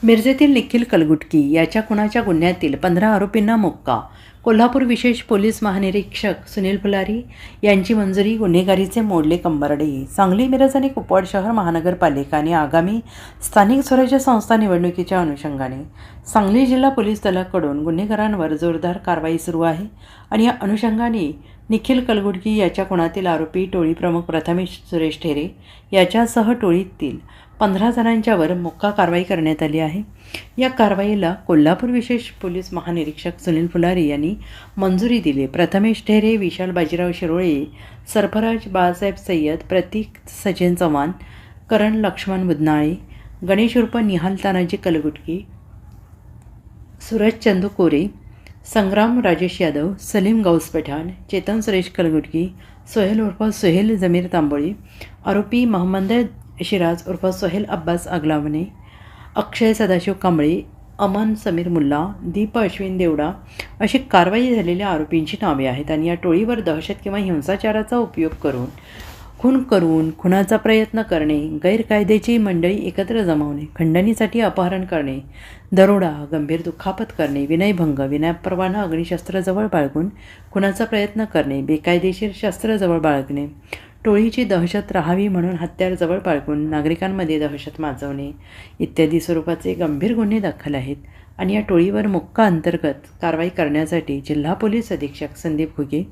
मिरजेतील निखिल कलगुटकी याच्या खुनाच्या गुन्ह्यातील 15 आरोपींना मोक्का. कोल्हापूर विशेष पोलीस महानिरीक्षक सुनील फुलारी यांची मंजुरी. गुन्हेगारीचे मोडले कंबरडे. सांगली, मिरज आणि कुपवाड शहर महानगरपालिका आणि आगामी स्थानिक स्वराज्य संस्था निवडणुकीच्या अनुषंगाने सांगली जिल्हा पोलीस दलाकडून गुन्हेगारांवर जोरदार कारवाई सुरू आहे आणि या अनुषंगाने निखिल कलगुटकी याच्या खुनातील आरोपी टोळी प्रमुख प्रथमेश सुरेश ठेरे याच्यासह टोळीतील 15 जणांच्यावर मोक्का कारवाई करण्यात आली आहे. या कारवाईला कोल्हापूर विशेष पोलीस महानिरीक्षक सुनील फुलारी यांनी मंजुरी दिली. प्रथमेश ठेरे, विशाल बाजीराव शिरोळे, सरफराज बाळासाहेब सय्यद, प्रतीक सचिन चव्हाण, करण लक्ष्मण बुधनाळे, गणेश उर्फ निहाल तानाजी कलगुटकी, सूरज चंदू कोरे, संग्राम राजेश यादव, सलीम गौस पठाण, चेतन सुरेश कलगुटकी, सोहेल उर्फ सोहेल जमीर तांबोळी, आरोपी मोहम्मद शिराज उर्फ सोहेल अब्बास आगलावणे, अक्षय सदाशिव कांबळे, अमन समीर मुल्ला, दीप अश्विन देवडा अशी कारवाई झालेल्या आरोपींची नावे आहेत. आणि या टोळीवर दहशत किंवा हिंसाचाराचा उपयोग करून खुनाचा प्रयत्न करणे, गैरकायद्याची मंडळी एकत्र जमवणे, खंडणीसाठी अपहरण करणे, दरोडा, गंभीर दुखापत करणे, विनयभंग, विनापरवाना अग्निशस्त्र जवळ बाळगून खुनाचा प्रयत्न करणे, बेकायदेशीर शस्त्र जवळ बाळगणे, टोळीची दहशत राहावी म्हणून हत्यार जवळ बाळगून नागरिकांमध्ये दहशत माजवणे इत्यादी स्वरूपाचे गंभीर गुन्हे दाखल आहेत. आणि या टोळीवर मोक्का अंतर्गत कारवाई करण्यासाठी जिल्हा पोलीस अधीक्षक संदीप घुगे,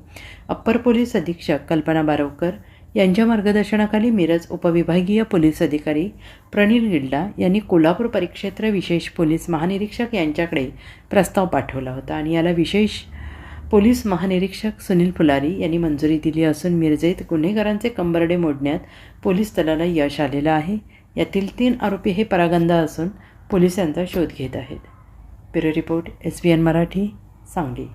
अप्पर पोलीस अधीक्षक कल्पना बारवकर यांच्या मार्गदर्शनाखाली मिरज उपविभागीय पोलीस अधिकारी प्रणील गिल्डा यांनी कोल्हापूर परिक्षेत्र विशेष पोलीस महानिरीक्षक यांच्याकडे प्रस्ताव पाठवला होता आणि याला विशेष पोलीस महानिरीक्षक सुनील फुलारी यांनी मंजुरी दिली असून मिरजेत गुन्हेगारांचे कंबरडे मोडण्यात पोलीस दलाला यश आलेलं आहे. यातील 3 आरोपी हे परागंदा असून पोलिसांचा शोध घेत आहेत. Bureau report, SBN Marathi, Sangli.